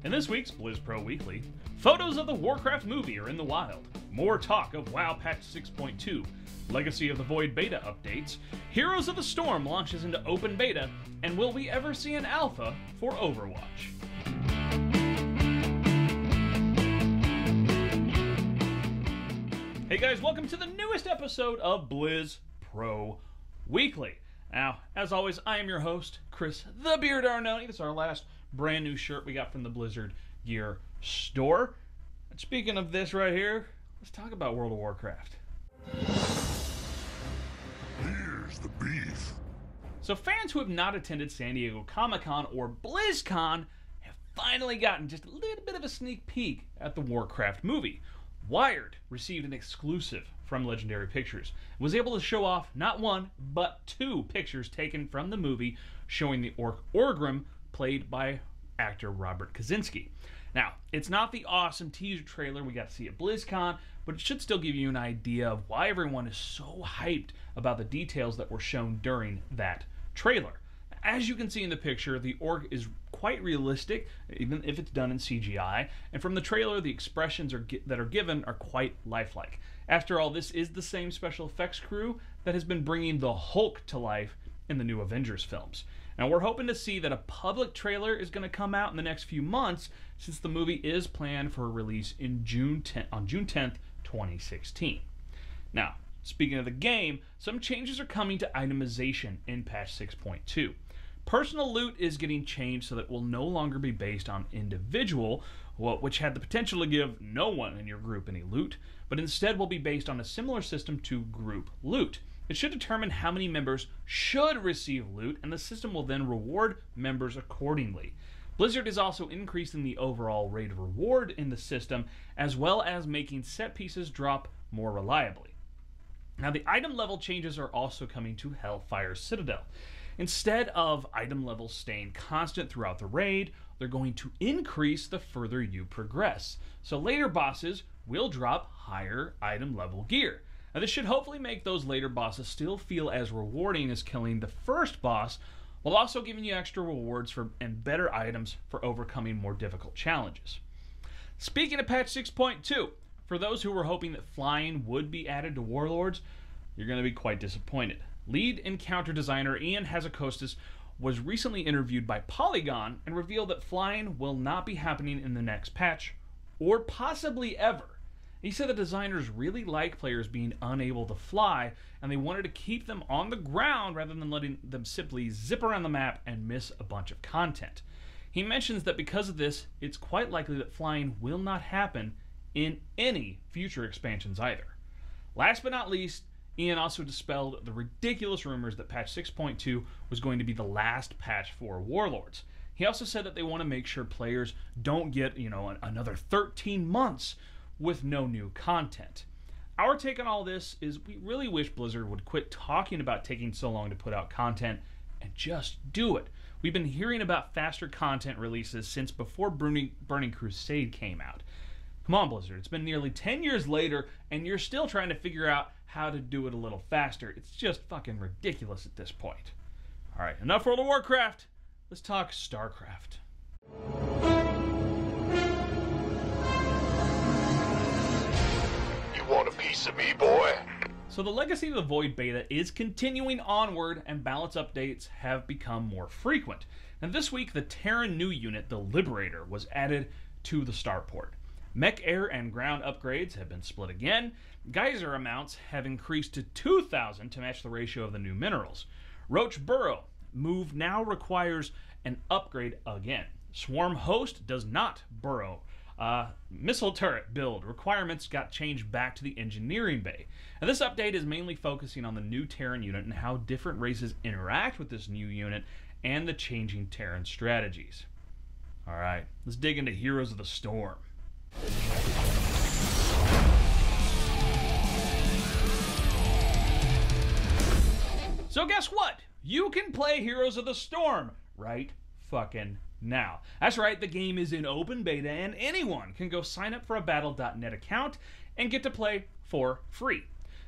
In this week's Blizz Pro Weekly, photos of the Warcraft movie are in the wild, more talk of WoW Patch 6.2, Legacy of the Void beta updates, Heroes of the Storm launches into open beta, and will we ever see an alpha for Overwatch? Hey guys, welcome to the newest episode of Blizz Pro Weekly. Now, as always, I am your host, Chris the Beard Arnone. This is our last brand new shirt we got from the Blizzard Gear store. And speaking of this right here, let's talk about World of Warcraft. Here's the beef. So fans who have not attended San Diego Comic-Con or BlizzCon have finally gotten just a little bit of a sneak peek at the Warcraft movie. Wired received an exclusive from Legendary Pictures and was able to show off not one, but two pictures taken from the movie showing the Orgrim played by actor Robert Kaczynski. Now, it's not the awesome teaser trailer we got to see at BlizzCon, but it should still give you an idea of why everyone is so hyped about the details that were shown during that trailer. As you can see in the picture, the orc is quite realistic, even if it's done in CGI, and from the trailer, the expressions that are given are quite lifelike. After all, this is the same special effects crew that has been bringing the Hulk to life in the new Avengers films. Now, we're hoping to see that a public trailer is going to come out in the next few months, since the movie is planned for a release on June 10th, 2016. Now, speaking of the game, some changes are coming to itemization in patch 6.2. Personal loot is getting changed so that it will no longer be based on individual, which had the potential to give no one in your group any loot, but instead will be based on a similar system to group loot. It should determine how many members should receive loot, and the system will then reward members accordingly. Blizzard is also increasing the overall rate of reward in the system, as well as making set pieces drop more reliably. Now, the item level changes are also coming to Hellfire Citadel. Instead of item levels staying constant throughout the raid, they're going to increase the further you progress. So later bosses will drop higher item level gear. Now, this should hopefully make those later bosses still feel as rewarding as killing the first boss, while also giving you extra rewards and better items for overcoming more difficult challenges. Speaking of patch 6.2, for those who were hoping that flying would be added to Warlords, you're going to be quite disappointed. Lead encounter designer Ian Hazakostas was recently interviewed by Polygon and revealed that flying will not be happening in the next patch, or possibly ever. He said the designers really like players being unable to fly, and they wanted to keep them on the ground rather than letting them simply zip around the map and miss a bunch of content. He mentions that because of this, it's quite likely that flying will not happen in any future expansions either. Last but not least, Ian also dispelled the ridiculous rumors that patch 6.2 was going to be the last patch for Warlords. He also said that they want to make sure players don't get, another 13 months with no new content. Our take on all this is we really wish Blizzard would quit talking about taking so long to put out content and just do it. We've been hearing about faster content releases since before Burning Crusade came out. Come on, Blizzard, it's been nearly 10 years later and you're still trying to figure out how to do it a little faster. It's just fucking ridiculous at this point. Alright, enough World of Warcraft. Let's talk StarCraft. Want a piece of me, boy? So the Legacy of the Void beta is continuing onward, and balance updates have become more frequent. And this week, the Terran new unit, the Liberator, was added to the starport. Mech air and ground upgrades have been split again. Geyser amounts have increased to 2,000 to match the ratio of the new minerals. Roach Burrow move now requires an upgrade again. Swarm Host does not burrow. Missile turret build requirements got changed back to the engineering bay. And this update is mainly focusing on the new Terran unit and how different races interact with this new unit and the changing Terran strategies. Alright, let's dig into Heroes of the Storm. So guess what? You can play Heroes of the Storm right fucking now. That's right, the game is in open beta and anyone can go sign up for a Battle.net account and get to play for free.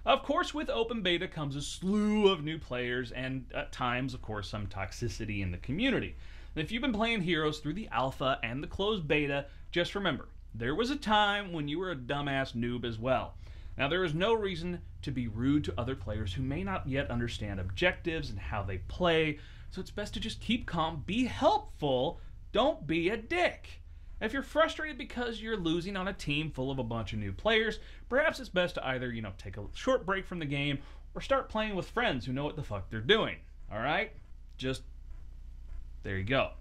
Of course, with open beta comes a slew of new players and, at times, of course, some toxicity in the community. And if you've been playing Heroes through the alpha and the closed beta, just remember, there was a time when you were a dumbass noob as well. Now, there is no reason to be rude to other players who may not yet understand objectives and how they play, so it's best to just keep calm, be helpful, don't be a dick. If you're frustrated because you're losing on a team full of a bunch of new players, perhaps it's best to either, take a short break from the game or start playing with friends who know what the fuck they're doing. Alright? Just, there you go.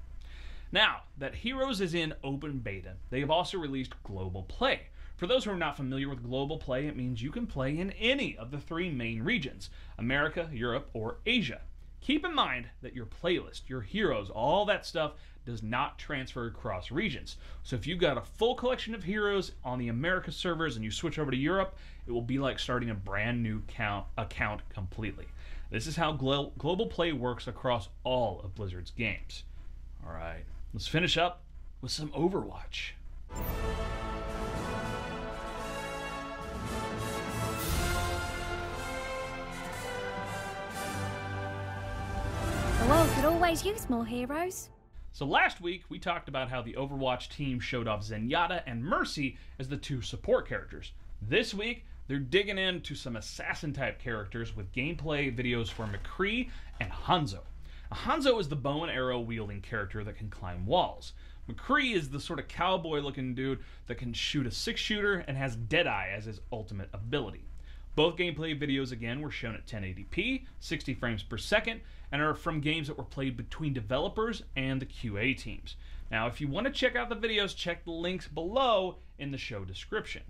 Now, that Heroes is in open beta, they have also released Global Play. For those who are not familiar with Global Play, it means you can play in any of the 3 main regions, America, Europe, or Asia. Keep in mind that your playlist, your heroes, all that stuff does not transfer across regions. So if you've got a full collection of heroes on the America servers and you switch over to Europe, it will be like starting a brand new account completely. This is how Global Play works across all of Blizzard's games. Alright, let's finish up with some Overwatch. The world could always use more heroes. So last week, we talked about how the Overwatch team showed off Zenyatta and Mercy as the 2 support characters. This week, they're digging into some assassin-type characters with gameplay videos for McCree and Hanzo. Hanzo is the bow and arrow wielding character that can climb walls. McCree is the sort of cowboy-looking dude that can shoot a 6-shooter and has Deadeye as his ultimate ability. Both gameplay videos, again, were shown at 1080p, 60 frames per second, and are from games that were played between developers and the QA teams. Now, if you want to check out the videos, check the links below in the show description.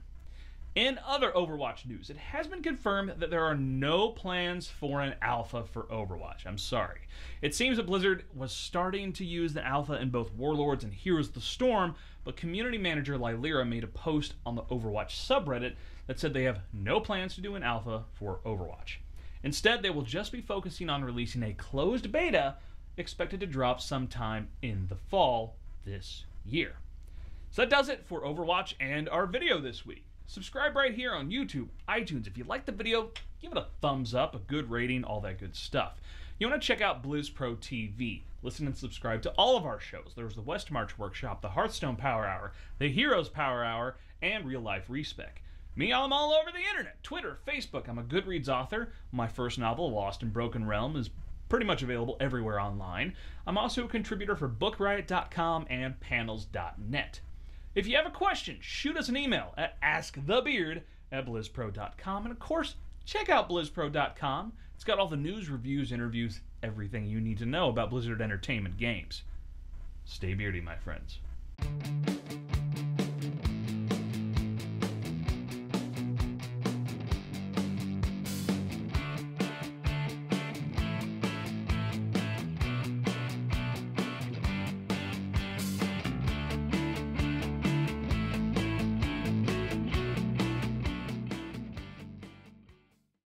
In other Overwatch news, it has been confirmed that there are no plans for an alpha for Overwatch. I'm sorry. It seems that Blizzard was starting to use the alpha in both Warlords and Heroes of the Storm, but community manager Lylira made a post on the Overwatch subreddit that said they have no plans to do an alpha for Overwatch. Instead, they will just be focusing on releasing a closed beta expected to drop sometime in the fall this year. So that does it for Overwatch and our video this week. Subscribe right here on YouTube, iTunes. If you like the video, give it a thumbs up, a good rating, all that good stuff. You want to check out BlizzPro TV. Listen and subscribe to all of our shows. There's the West March Workshop, the Hearthstone Power Hour, the Heroes Power Hour, and Real Life Respec. Me, I'm all over the internet, Twitter, Facebook. I'm a Goodreads author. My first novel, Lost in Broken Realm, is pretty much available everywhere online. I'm also a contributor for BookRiot.com and Panels.net. If you have a question, shoot us an email at askthebeard@blizzpro.com. And of course, check out blizzpro.com. It's got all the news, reviews, interviews, everything you need to know about Blizzard Entertainment games. Stay beardy, my friends.